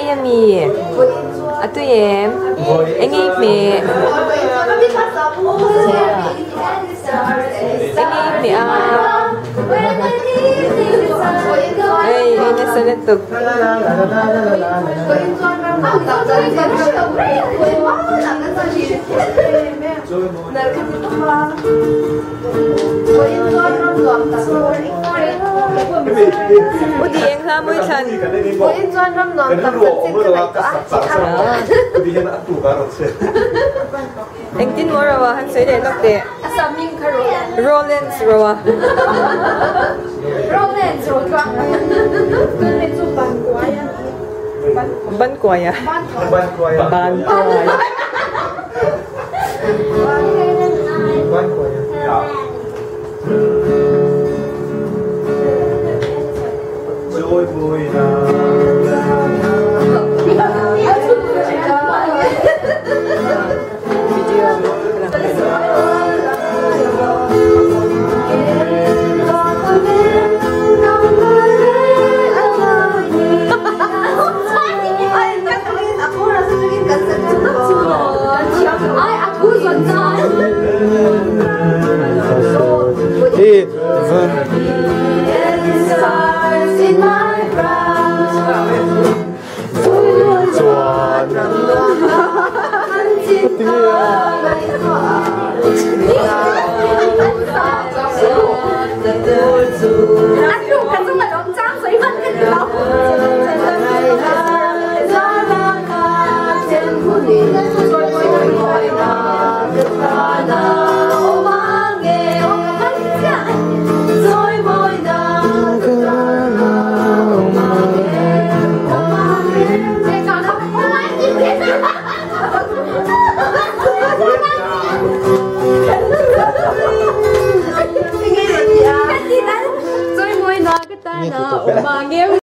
em mi à tôi em anh ấy mẹ anh ấy mẹ ê anh ấy sẽ liên tục ủa thì anh ha mới thành anh tin mua rồi anh sẽ để nó để Rollins rồi ban quay à ban quay Joy boy na